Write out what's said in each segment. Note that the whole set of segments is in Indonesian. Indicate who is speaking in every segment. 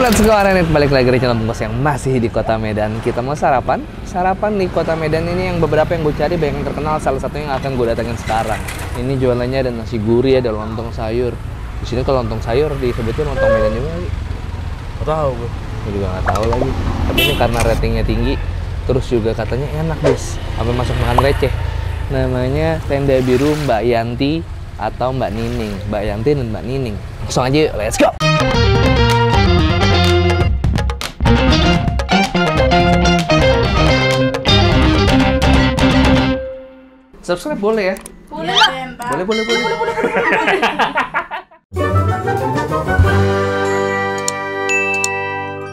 Speaker 1: Let's go Arenet, balik lagi di channel Bungkus yang masih di Kota Medan. Kita mau sarapan di Kota Medan ini yang beberapa yang gue cari banyak yang terkenal. Salah satunya yang akan gue datangin sekarang. Ini jualannya ada nasi gurih, ada lontong sayur. Di sini kalau lontong sayur disebutnya lontong Medan juga lagi.
Speaker 2: Gak tahu gue.
Speaker 1: Gue juga nggak tahu lagi. Tapi ini karena ratingnya tinggi, terus juga katanya enak guys. Sampai masuk makan receh. Namanya Tenda Biru Mbak Yanti atau Mbak Nining. Mbak Yanti dan Mbak Nining. Langsung aja, let's go. Subscribe boleh ya?
Speaker 3: Boleh.
Speaker 1: Boleh.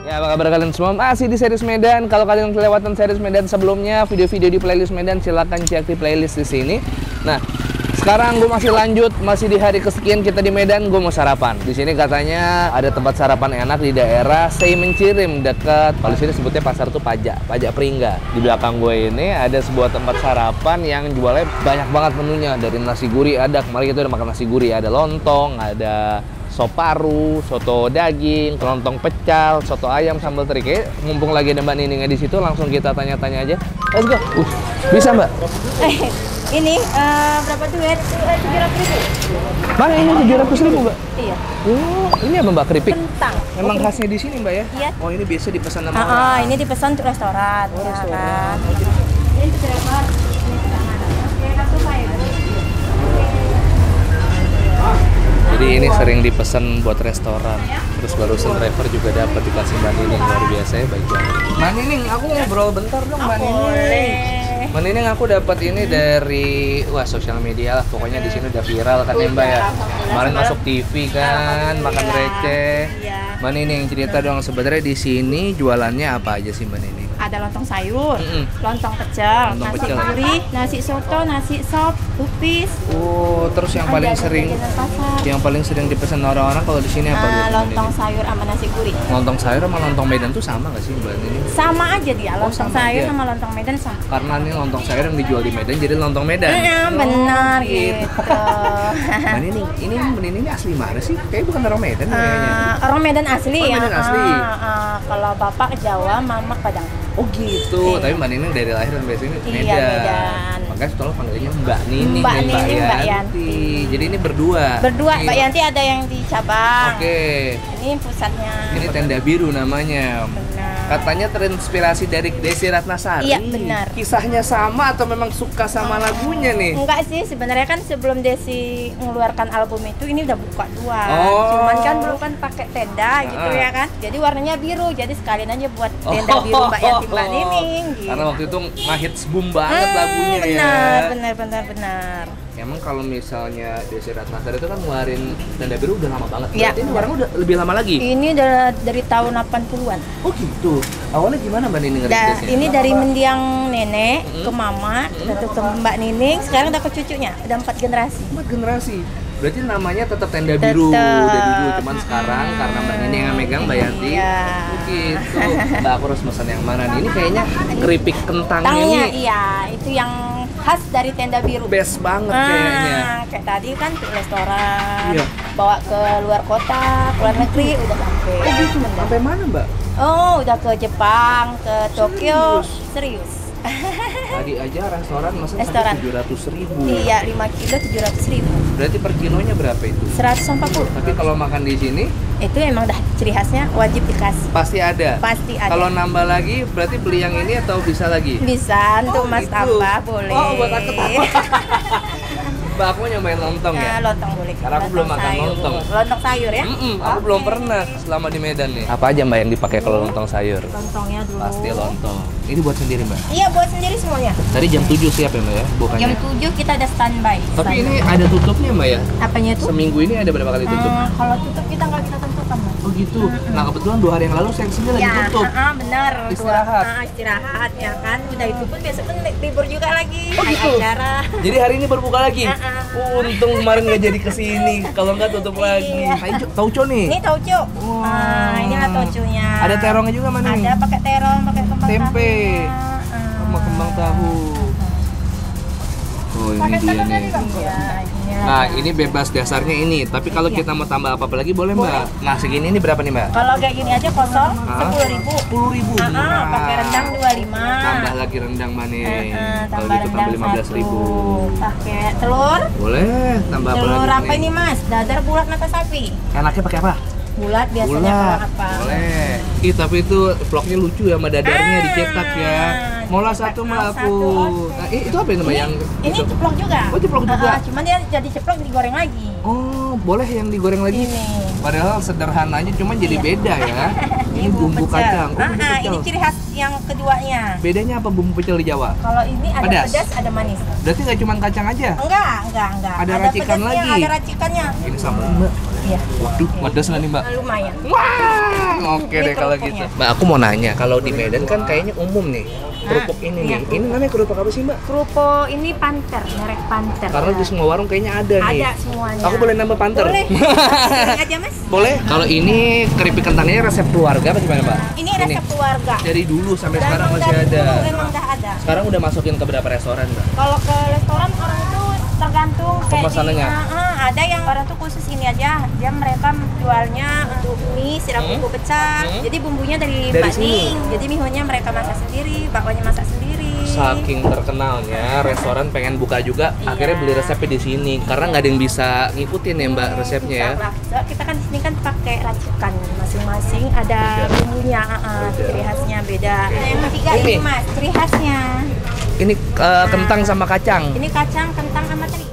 Speaker 1: Ya, apa kabar kalian semua? Masih di series Medan. Kalau kalian kelewatan series Medan sebelumnya, video-video di playlist Medan, silahkan cek di playlist di sini. Nah, sekarang gue masih di hari kesekian kita di Medan. Gue mau sarapan. Di sini katanya ada tempat sarapan enak di daerah Sei Mencirim, dekat. Kalau sini sebutnya pasar tuh Pajak Peringga. Di belakang gue ini ada sebuah tempat sarapan yang jualnya banyak banget menunya. Dari nasi gurih ada, kemarin kita udah makan nasi gurih, ada lontong, ada sop paru, soto daging, lontong pecal, soto ayam, sambal teri. Kayak mumpung lagi ada Mbak Niningnya di situ, langsung kita tanya-tanya aja. Let's go. Bisa Mbak?
Speaker 3: Ini berapa duit? 700.000.
Speaker 1: Mana ini 700.000 Mbak?
Speaker 3: Iya.
Speaker 1: Oh, ini apa Mbak, keripik?
Speaker 3: Kentang.
Speaker 1: Emang khasnya di sini Mbak ya?
Speaker 3: Iya.
Speaker 1: Oh, ini biasa dipesan sama orang.
Speaker 3: Ini dipesan untuk restoran.
Speaker 1: Oh,
Speaker 3: Ya
Speaker 1: restoran.
Speaker 3: kan? Ini untuk restoran.
Speaker 1: Jadi ini sering dipesan buat restoran. Terus barusan driver juga dapat dikasih Mbak Nining, luar biasa ya, baik banget. Mbak Nining, aku ngobrol bentar dong Mbak Nining.
Speaker 3: Boleh.
Speaker 1: Mbak Nining, aku dapat ini dari sosial media lah. Pokoknya di sini udah viral kan ya Mbak ya. Kemarin masuk TV kan, makan receh.
Speaker 3: Iya.
Speaker 1: Mbak Nining, cerita dong sebenarnya di sini jualannya apa aja sih Mbak Nining?
Speaker 3: Ada lontong sayur,
Speaker 1: Mm-mm.
Speaker 3: lontong pecel,
Speaker 1: Lontong
Speaker 3: nasi
Speaker 1: pecel.
Speaker 3: gurih, nasi soto, nasi sop, lupis.
Speaker 1: Oh, terus yang paling
Speaker 3: Ada
Speaker 1: sering
Speaker 3: jajanan pasar.
Speaker 1: yang paling sering dipesan orang-orang kalau di sini apa? Mbak
Speaker 3: Lontong
Speaker 1: Nining?
Speaker 3: sayur sama nasi gurih.
Speaker 1: Lontong sayur sama lontong Medan tuh sama nggak sih Mbak Nining?
Speaker 3: Sama aja dia, lontong
Speaker 1: sama
Speaker 3: sayur
Speaker 1: aja.
Speaker 3: sama lontong Medan sama.
Speaker 1: Karena ini lontong sayur yang dijual di Medan jadi lontong Medan.
Speaker 3: Benar
Speaker 1: Oh,
Speaker 3: gitu.
Speaker 1: Mbak Nining, ini Mbak Nining ini asli mana sih? Kayaknya bukan orang Medan kayaknya.
Speaker 3: Orang Medan asli
Speaker 1: Oh,
Speaker 3: ya.
Speaker 1: Medan asli.
Speaker 3: Kalau bapak Jawa, mama Padang.
Speaker 1: Oh gitu, tapi Mbak Nining dari lahir sampai sini Medan.
Speaker 3: Iya, Medan.
Speaker 1: Makanya setelah panggilnya Mbak Nining
Speaker 3: Mbak
Speaker 1: dan
Speaker 3: Nining, Mbak
Speaker 1: Yanti.
Speaker 3: Yanti.
Speaker 1: Jadi ini berdua.
Speaker 3: Berdua,
Speaker 1: Ini-
Speaker 3: Mbak Yanti ada yang di cabang.
Speaker 1: Oke.
Speaker 3: Ini pusatnya.
Speaker 1: Ini Tenda Biru namanya.
Speaker 3: Benar.
Speaker 1: Katanya terinspirasi dari Desi Ratnasari.
Speaker 3: Iya, benar.
Speaker 1: Kisahnya sama atau memang suka sama lagunya nih?
Speaker 3: Enggak sih, sebenarnya kan sebelum Desi mengeluarkan album itu ini udah buka dua.
Speaker 1: Oh.
Speaker 3: Cuman kan belum kan pakai tenda gitu ya kan. Jadi warnanya biru, jadi sekalian aja buat tenda biru Mbak Yanti Mbak Nining gitu.
Speaker 1: Karena waktu itu ngehits boom banget lagunya
Speaker 3: benar.
Speaker 1: Emang kalau misalnya Desi Ratnasari itu kan ngeluarin Tenda Biru udah lama banget.
Speaker 3: Iya.
Speaker 1: Berarti ini barang udah lebih lama lagi?
Speaker 3: Ini udah dari tahun 80-an.
Speaker 1: Oh gitu. Awalnya gimana Mbak Nining ngerintisnya?
Speaker 3: Ini dari mendiang nenek ke mama, lalu ke Mbak Nining, sekarang udah ke cucunya, udah 4 generasi.
Speaker 1: 4 generasi. Berarti namanya tetap Tenda Biru
Speaker 3: Tetep.
Speaker 1: dari dulu, cuman sekarang karena Mbak Nining yang megang Mbak Yanti.
Speaker 3: Iya.
Speaker 1: Oh gitu. Mbak, aku harus pesan yang mana nih? Ini kayaknya keripik kentangnya
Speaker 3: Tangnya,
Speaker 1: ini
Speaker 3: iya, itu yang khas dari Tenda Biru.
Speaker 1: best banget kayaknya.
Speaker 3: Kayak tadi kan ke restoran,
Speaker 1: Iya.
Speaker 3: bawa ke luar kota, ke luar negeri, udah sampai.
Speaker 1: Oh gitu. Sampai mana Mbak?
Speaker 3: Oh, udah ke Jepang, ke Tokyo, serius.
Speaker 1: Tadi aja restoran masa
Speaker 3: Restoran.
Speaker 1: 700.000.
Speaker 3: Iya, 5 kilo 700.000.
Speaker 1: Berarti per kilonya berapa itu?
Speaker 3: 140.
Speaker 1: Tapi kalau makan di sini
Speaker 3: Itu emang udah ciri khasnya, wajib dikasih.
Speaker 1: pasti ada.
Speaker 3: Pasti ada.
Speaker 1: Kalau nambah lagi berarti beli yang ini atau bisa lagi?
Speaker 3: Bisa untuk Mas
Speaker 1: gitu.
Speaker 3: tambah boleh.
Speaker 1: Oh, buat aku tambah. Mbak, aku mau nyobain lontong ya.
Speaker 3: Lontong boleh.
Speaker 1: Karena aku belum makan
Speaker 3: sayur.
Speaker 1: lontong.
Speaker 3: Lontong sayur ya?
Speaker 1: Aku belum pernah selama di Medan nih. Apa aja Mbak yang dipakai kalau lontong sayur?
Speaker 3: Lontongnya dulu.
Speaker 1: Pasti lontong. Ini buat sendiri Mbak.
Speaker 3: Iya, buat sendiri semuanya.
Speaker 1: Tadi jam 7 siap ya Mbak ya? Bukannya.
Speaker 3: Jam 7 kita ada standby.
Speaker 1: Tapi ini ada tutupnya Mbak ya?
Speaker 3: apanya tuh?
Speaker 1: Seminggu ini ada berapa kali tutup?
Speaker 3: Kalau tutup kita nggak kita tentukan, Mas.
Speaker 1: Oh gitu. Nah kebetulan 2 hari yang lalu saya kesini lagi
Speaker 3: Ya,
Speaker 1: tutup.
Speaker 3: benar.
Speaker 1: Istirahat.
Speaker 3: Istirahat ya kan. Udah itu pun besok kan libur juga lagi.
Speaker 1: Oh,
Speaker 3: Ada
Speaker 1: gitu?
Speaker 3: acara.
Speaker 1: Jadi hari ini berbuka lagi. Untung kemarin nggak jadi kesini. Kalau nggak tutup lagi.
Speaker 3: Iya.
Speaker 1: Ayo, tauco nih.
Speaker 3: Ini tauco. Inilah tauconya.
Speaker 1: Ada terongnya juga mana nih?
Speaker 3: Ada pakai terong, pakai kembang
Speaker 1: Tempe.
Speaker 3: tahunya.
Speaker 1: Sama kembang tahu. Oh ini dia nih.
Speaker 3: Ya, ini
Speaker 1: Nah, ini bebas dasarnya ini. Tapi kalau kita mau tambah apa lagi boleh, Mbak? Nah, segini ini berapa nih, Mbak?
Speaker 3: Kalau kayak gini aja kosong 10.000.
Speaker 1: 10.000.
Speaker 3: Pakai rendang 25.
Speaker 1: Tambah lagi rendang manis. Kalau
Speaker 3: Tambah
Speaker 1: gitu
Speaker 3: rendang
Speaker 1: tambah 15.000.
Speaker 3: Pakai telur.
Speaker 1: Boleh, tambah apa
Speaker 3: Telur
Speaker 1: lagi
Speaker 3: apa ini, Mas? Dadar bulat mata sapi.
Speaker 1: Enaknya pakai apa?
Speaker 3: Bulat biasanya
Speaker 1: Bulat.
Speaker 3: kalau apa?
Speaker 1: Boleh. Ih, tapi itu vlognya lucu ya sama dadarnya dicetak ya. Mola satu Mbak aku. Nah, itu apa itu Mbak yang
Speaker 3: Ini
Speaker 1: itu?
Speaker 3: ceplok juga.
Speaker 1: Oh, ceplok juga.
Speaker 3: Cuman dia jadi ceplok digoreng lagi.
Speaker 1: Oh, boleh yang digoreng lagi?
Speaker 3: Ini.
Speaker 1: Padahal sederhananya cuma jadi beda ya. Ini bumbu
Speaker 3: pecel.
Speaker 1: kacang. Oh, bumbu pecel.
Speaker 3: Ini ciri khas yang keduanya.
Speaker 1: Bedanya apa bumbu pecel di Jawa?
Speaker 3: Kalau ini ada pedas, ada manis.
Speaker 1: Berarti nggak cuma kacang aja?
Speaker 3: Enggak.
Speaker 1: Ada racikan
Speaker 3: pedasnya,
Speaker 1: lagi?
Speaker 3: Ada racikannya.
Speaker 1: Ini sambal Mbak.
Speaker 3: Iya.
Speaker 1: Waduh, pedas nggak nih Mbak?
Speaker 3: Lumayan.
Speaker 1: Wah, oke
Speaker 3: Ini
Speaker 1: deh kalau
Speaker 3: kerupuknya.
Speaker 1: gitu. Mbak, aku mau nanya, kalau di Medan kan kayaknya umum nih kerupuk ini
Speaker 3: iya.
Speaker 1: nih. Ini namanya kerupuk apa sih Mbak?
Speaker 3: Kerupuk ini panter, merek panter.
Speaker 1: Karena di semua warung kayaknya ada nih.
Speaker 3: Ada semuanya.
Speaker 1: Aku boleh nambah panter?
Speaker 3: Boleh. Boleh aja, Mas.
Speaker 1: Boleh. Kalau ini keripik kentangnya resep keluarga apa gimana Mbak?
Speaker 3: Ini resep keluarga.
Speaker 1: Dari dulu sampai
Speaker 3: Dan
Speaker 1: sekarang masih
Speaker 3: dari
Speaker 1: ada.
Speaker 3: dulu emang udah ada.
Speaker 1: Sekarang udah masukin ke berapa restoran Mbak?
Speaker 3: Kalau ke restoran orang itu tergantung kayak
Speaker 1: Pemesanannya?
Speaker 3: ada yang orang tuh khusus ini aja, dia mereka jualnya untuk mie siram bumbu pecah. Jadi bumbunya dari
Speaker 1: Dari
Speaker 3: Mbak
Speaker 1: sini?
Speaker 3: Ning. Jadi mihonya mereka masak sendiri, bakwannya masak sendiri.
Speaker 1: Saking terkenalnya restoran pengen buka juga,
Speaker 3: Iya.
Speaker 1: akhirnya beli resepnya di sini karena nggak ada yang bisa ngikutin ya Mbak resepnya ya.
Speaker 3: Susah lah. So, kita kan di sini kan pakai racikan masing-masing, ada bumbunya, ciri khasnya beda. Nah, yang ketiga
Speaker 1: Ini?
Speaker 3: ini Mas, ciri khasnya.
Speaker 1: Ini kentang sama kacang.
Speaker 3: Ini kacang, kentang sama teri.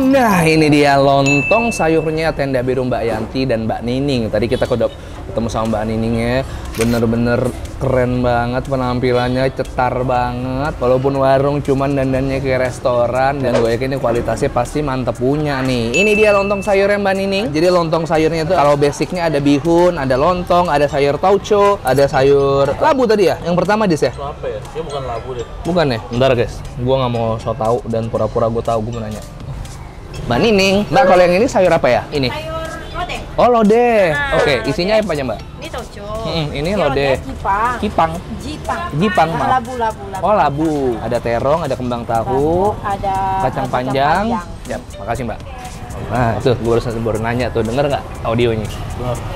Speaker 1: Nah, ini dia lontong sayurnya Tenda Biru Mbak Yanti dan Mbak Nining. Tadi kita udah ketemu sama Mbak Niningnya, bener-bener keren banget penampilannya, cetar banget. Walaupun warung cuman dandannya kayak restoran, dan gue yakin ini kualitasnya pasti mantep punya nih. Ini dia lontong sayurnya Mbak Nining. Jadi lontong sayurnya itu kalau basicnya ada bihun, ada lontong, ada sayur tauco, ada sayur labu tadi ya. Yang pertama dis ya?
Speaker 2: Apa ya? Dia bukan labu deh.
Speaker 1: Bukan ya? Bentar guys, gue nggak mau so tau dan pura-pura gue tahu. Gue mau nanya. Mbak Nining, Mbak kalau yang ini sayur apa ya? Ini?
Speaker 3: Sayur lodeh.
Speaker 1: Oh lodeh.
Speaker 3: Nah,
Speaker 1: Oke, isinya apa aja Mbak?
Speaker 3: Ini tauco.
Speaker 1: Ini lodeh.
Speaker 3: Kipang.
Speaker 1: Kipang.
Speaker 3: Jipang,
Speaker 1: maaf.
Speaker 3: labu.
Speaker 1: Oh labu. Ada terong, ada kembang tahu,
Speaker 3: Ada
Speaker 1: kacang panjang. Ya, makasih Mbak. Nah itu, gue baru nanya tuh, denger nggak audionya?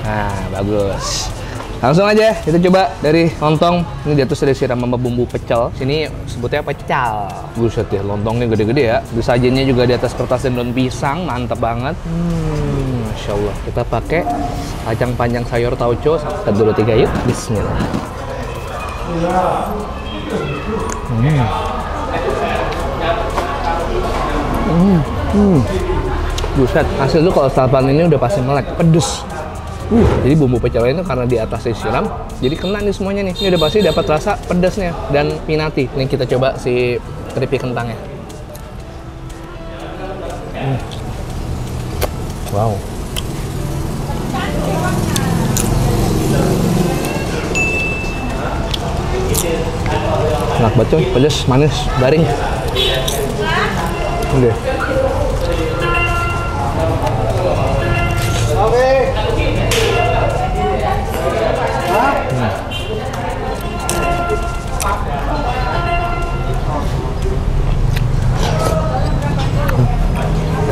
Speaker 1: Nah bagus. Langsung aja kita coba dari lontong. Ini dia tuh sudah disiram sama bumbu pecel. Sini sebutnya pecel. Buset ya, lontongnya gede-gede ya. Disajinya juga di atas kertas dan daun pisang, mantep banget. Masya Allah. Kita pakai kacang panjang sayur tauco. Kita dulu 3 yuk. Bismillah. Buset, hasil tuh kalau sarapan ini udah pasti melek, pedes. Jadi bumbu pecelnya itu karena di atas disiram, jadi kena nih semuanya nih. Ini udah pasti dapat rasa pedasnya dan pinati. Ini kita coba si keripik kentangnya. Wow. Enak banget coy, pedas, manis, garing. Udah.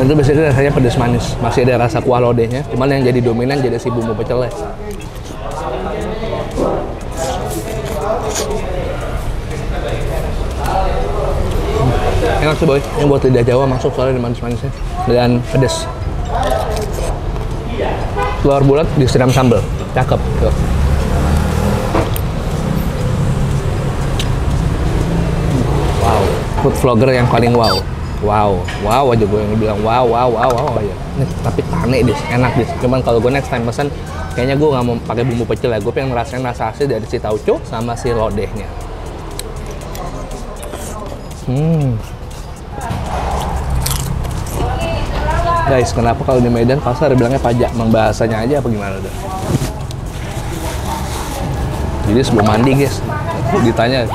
Speaker 1: Dan itu biasanya rasanya pedas manis, masih ada rasa kuah lodehnya, cuman yang jadi dominan jadi si bumbu pecelnya. Enak sih boy, ini buat lidah Jawa masuk soalnya ada manis-manisnya dan pedas. Telur bulat disiram sambal, cakep. Tuh. Wow, food vlogger yang paling wow. Wow aja gue yang bilang wow aja. Nih, tapi tane dis, enak dis. Cuman kalau gue next time pesan, kayaknya gue nggak mau pakai bumbu pecel ya. Gue pengen ngerasain rasa asli dari si tauco sama si lodehnya. Guys, kenapa kalau di Medan pasar bilangnya pajak? Emang bahasanya aja apa gimana tuh? Jadi sebelum mandi guys, ditanya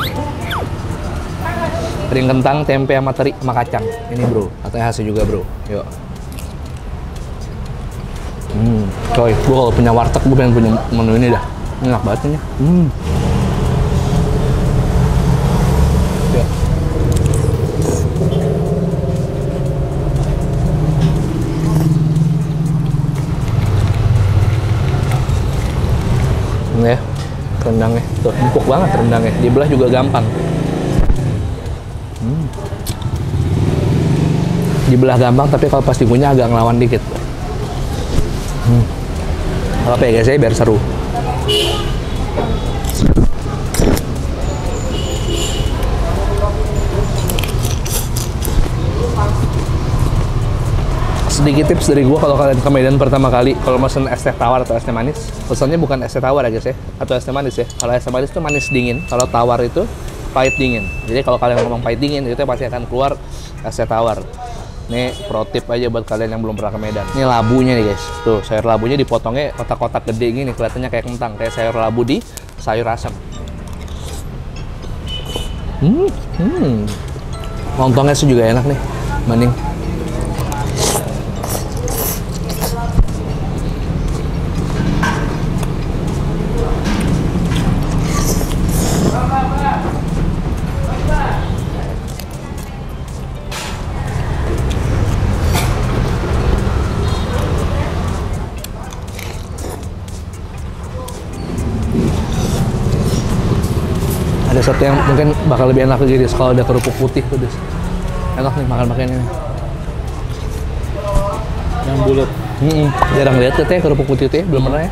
Speaker 1: ring kentang, tempe sama teri sama kacang. Ini bro, katanya hasil juga bro. Yuk. Coy, gue kalau punya warteg gue pengen punya menu ini dah. Enak banget ini. Oke. Ini ya, rendangnya. Tuh, empuk banget rendangnya. Dibelah juga gampang. Dibelah gampang, tapi kalau pas dikunyah agak ngelawan dikit. Apa ya guys, biar seru. Sedikit tips dari gua kalau kalian ke Medan pertama kali, kalau mesen es teh tawar atau es teh manis, pesannya bukan es teh tawar ya guys ya, atau es teh manis ya. Kalau es teh manis itu manis dingin, kalau tawar itu pahit dingin. Jadi kalau kalian ngomong pahit dingin, itu pasti akan keluar es teh tawar. Nih pro tip aja buat kalian yang belum pernah ke Medan. Ini labunya nih guys. Tuh sayur labunya dipotongnya kotak-kotak gede gini, kelihatannya kayak kentang, kayak sayur labu di sayur asam. Lontongnya sih juga enak nih, Maning. Ada satu yang mungkin bakal lebih enak lagi, kalau ada kerupuk putih tuh, Des. Enak nih makan pakai ini.
Speaker 2: Yang bulat.
Speaker 1: Jarang lihat tuh kerupuk putih tuh, belum pernah ya.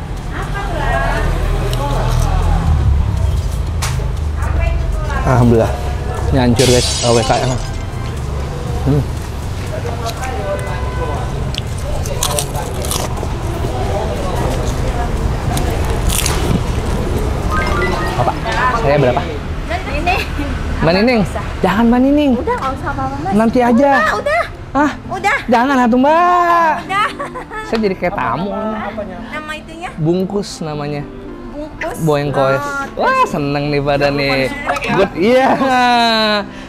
Speaker 1: Alhamdulillah. Ini hancur guys, AWK enak. Bapak, saya berapa? Mbak Nining, jangan Mbak Nining.
Speaker 3: Udah, nggak usah apa-apa, Mas.
Speaker 1: Nanti aja.
Speaker 3: Udah.
Speaker 1: Ah,
Speaker 3: Udah.
Speaker 1: jangan atuh Mbak.
Speaker 3: Udah.
Speaker 1: Saya jadi kayak tamu.
Speaker 3: Nama itunya?
Speaker 1: Bungkus namanya.
Speaker 3: Bungkus.
Speaker 1: Boeng koes. Wah, seneng nih pada nih. Good. Iya.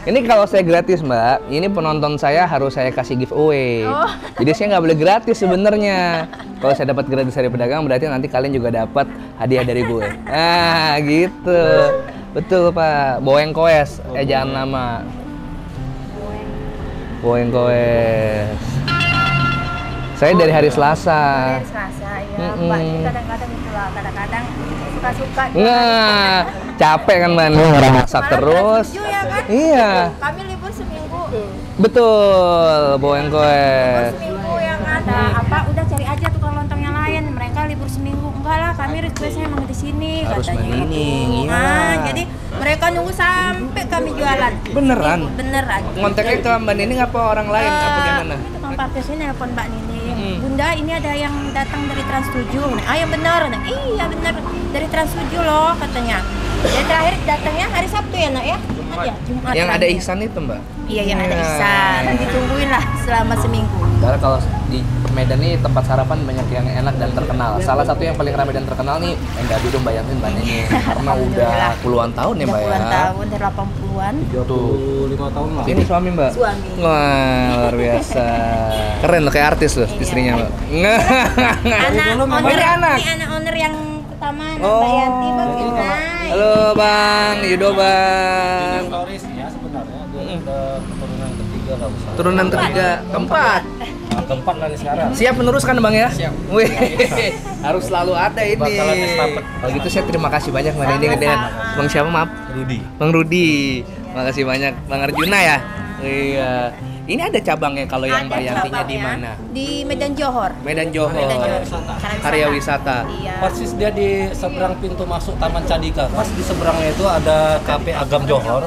Speaker 1: Ini kalau saya gratis, Mbak. Ini penonton saya harus saya kasih giveaway. Jadi saya nggak boleh gratis sebenarnya. Kalau saya dapat gratis dari pedagang, berarti nanti kalian juga dapat hadiah dari gue. Nah, gitu. Betul, Pak. Boeng koes. Ejaan nama. Boeng koes. Saya dari hari Selasa.
Speaker 3: Hari Selasa, ya. Mbak ini kadang-kadang itu lah. Kadang-kadang suka-suka.
Speaker 1: Nah, capek kan Mbak nih masak terus.
Speaker 3: Ya, kan?
Speaker 1: Iya.
Speaker 3: Kami libur seminggu.
Speaker 1: Betul, Boeng koes.
Speaker 3: Seminggu ya kan. Apa udah cari aja tukang lontong yang lain. Mereka libur seminggu. Enggak lah, kami requestnya emang di sini
Speaker 1: Harus
Speaker 3: katanya.
Speaker 1: Mbak Nining, iya.
Speaker 3: Nah, jadi mereka nunggu sampai kami jualan.
Speaker 1: Beneran?
Speaker 3: Beneran.
Speaker 1: Ngonteknya ke Mbak Nining apa orang lain? Apa gimana?
Speaker 3: Tukang parkir sini nelpon Mbak Nining. Bunda, ini ada yang datang dari Trans 7. Ah, yang benar. Nah, iya benar. Dari Trans 7 loh katanya. Jadi terakhir datangnya hari Sabtu ya, Nak ya? Jumat.
Speaker 1: Yang ada
Speaker 3: terakhir.
Speaker 1: Ihsan itu, Mbak?
Speaker 3: Iya, yang ada
Speaker 1: Nah.
Speaker 3: Ihsan. Ditungguin lah selama seminggu.
Speaker 1: Karena kalau di Medan ini tempat sarapan banyak yang enak dan terkenal. Salah satu yang paling ramai dan terkenal nih, enggak dulu bayangin Mbak Nining. Karena udah puluhan tahun ya, Mbak ya.
Speaker 3: Puluhan tahun, dari 80-an.
Speaker 2: 25 tahun lah.
Speaker 1: Ini suami Mbak?
Speaker 3: Suami.
Speaker 1: Wah, luar biasa. Keren loh, kayak artis loh istrinya Mbak.
Speaker 3: Anak owner,
Speaker 1: Ini anak.
Speaker 3: ini anak owner yang pertama, Mbak Yanti, Bang Inai.
Speaker 1: Halo Bang, Yudo Bang.
Speaker 2: Historis ya sebenarnya. Dia udah keturunan ketiga lah besar.
Speaker 1: Turunan ketiga, keempat.
Speaker 2: Nah, keempat lah nih sekarang.
Speaker 1: Siap meneruskan Bang ya?
Speaker 2: Siap.
Speaker 1: Wih, harus selalu ada ini.
Speaker 2: Bakalan estafet.
Speaker 1: Kalau gitu saya terima kasih banyak Mbak Nining dengan Bang siapa maaf?
Speaker 2: Rudi.
Speaker 1: Bang Rudi. Makasih banyak Bang Arjuna ya. Iya. Ini ada cabangnya kalau yang
Speaker 3: Ada
Speaker 1: Mbak Yantinya di
Speaker 3: cabangnya.
Speaker 1: mana?
Speaker 3: Di Medan Johor.
Speaker 1: Medan Johor.
Speaker 3: Medan Johor.
Speaker 1: Karya wisata.
Speaker 3: Iya.
Speaker 2: Persis dia di seberang pintu masuk Taman Candika. Pas di seberangnya itu ada Cafe Agam Johor.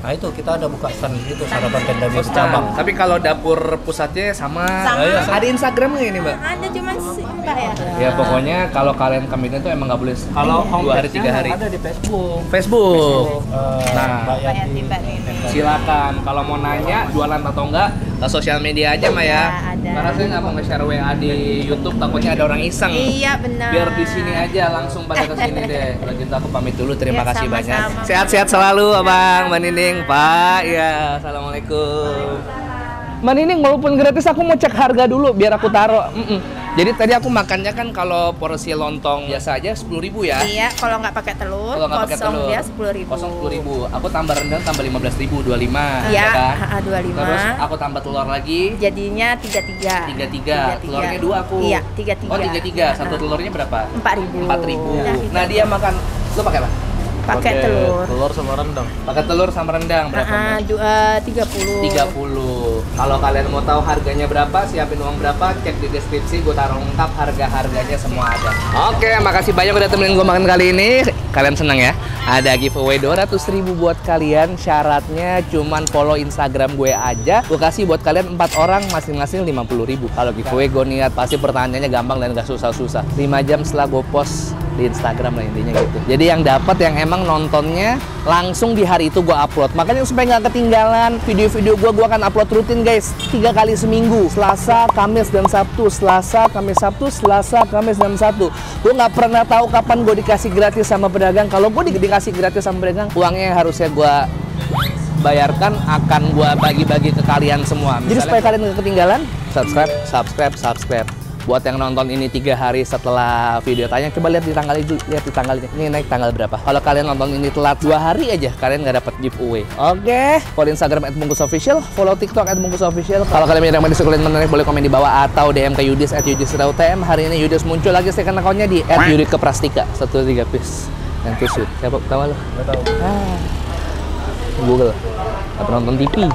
Speaker 2: Nah itu kita ada buka stand itu sarapan tenda di cabang.
Speaker 1: Tapi kalau dapur pusatnya sama.
Speaker 3: Sama.
Speaker 1: Iya, ada Instagram nggak ini Mbak?
Speaker 3: Ada cuma si Mbak ya.
Speaker 1: Ya pokoknya kalau kalian ke Medan tuh emang nggak boleh
Speaker 2: Kalau
Speaker 1: 2 hari 3 hari.
Speaker 2: ada di Facebook.
Speaker 1: Facebook. Nah,
Speaker 2: Mbak
Speaker 3: Mbak
Speaker 2: Yanti.
Speaker 3: Yanti, Mbak Nining.
Speaker 1: silakan kalau mau nanya jualan atau enggak ke sosial media aja Mbak ya.
Speaker 3: Iya, ada.
Speaker 1: Karena saya nggak mau nge-share WA di YouTube, takutnya ada orang iseng.
Speaker 3: Iya benar.
Speaker 1: Biar di sini aja langsung pada ke sini deh. Kalau gitu aku pamit dulu. Terima
Speaker 3: Ya,
Speaker 1: kasih
Speaker 3: sama-sama.
Speaker 1: banyak. Sehat-sehat selalu Abang, Mbak Nining, Pak. Ya, assalamualaikum. Mbak Nining, walaupun gratis aku mau cek harga dulu biar aku taruh. Jadi tadi aku makannya kan kalau porsi lontong biasa aja 10.000 ya.
Speaker 3: Iya, kalau nggak pakai telur,
Speaker 1: Kalau nggak pakai
Speaker 3: kosong
Speaker 1: telur,
Speaker 3: dia 10.000.
Speaker 1: kosong 10.000. Aku tambah rendang tambah 15.000, 25.
Speaker 3: Iya,
Speaker 1: kan?
Speaker 3: 25.
Speaker 1: Terus aku tambah telur lagi.
Speaker 3: Jadinya 33.
Speaker 1: 33. Telurnya 2 aku.
Speaker 3: Iya, 33.
Speaker 1: Oh 33. Satu telurnya berapa?
Speaker 3: 4.000.
Speaker 1: 4.000. Nah dia makan. Lu pakai apa?
Speaker 3: Pakai telur.
Speaker 2: Telur sama rendang.
Speaker 1: Pakai telur sama rendang berapa?
Speaker 3: 30.
Speaker 1: 30. Kalau kalian mau tahu harganya berapa, siapin uang berapa, cek di deskripsi, gue taruh lengkap harga-harganya semua ada. Oke, makasih banyak udah temenin gue makan kali ini. Kalian seneng ya? Ada giveaway 200.000 buat kalian. Syaratnya cuman follow Instagram gue aja. Gue kasih buat kalian 4 orang masing-masing 50.000. Kalau giveaway gue niat pasti pertanyaannya gampang dan gak susah-susah. 5 jam setelah gue post di Instagram lah intinya gitu. Jadi yang dapat yang emang nontonnya langsung di hari itu gue upload. Makanya supaya nggak ketinggalan video-video gue akan upload rutin guys. 3 kali seminggu, Selasa, Kamis, dan Sabtu. Selasa, Kamis, Sabtu, Selasa, Kamis, dan Sabtu. Gue nggak pernah tahu kapan gue dikasih gratis sama pedagang. Kalau gue dikasih gratis sama pedagang, uangnya harusnya gue bayarkan akan gue bagi-bagi ke kalian semua. Misalnya, jadi supaya kalian nggak ketinggalan, subscribe. Buat yang nonton ini 3 hari setelah video tanya, coba lihat di tanggal itu, ini naik tanggal berapa. Kalau kalian nonton ini telat 2 hari aja, kalian nggak dapat giveaway. Oke, follow Instagram @bungkusofficial, follow TikTok @bungkusofficial. Kalau kalian punya rekomendasi kalian menarik, boleh komen di bawah atau DM ke Yudis @yudis_tm. Hari ini Yudis muncul lagi second akunnya di @yudikeprastika 13 piece. Yang tusuk, siapa tahu lo?
Speaker 2: Nggak tahu.
Speaker 1: Google, nggak pernah nonton TV.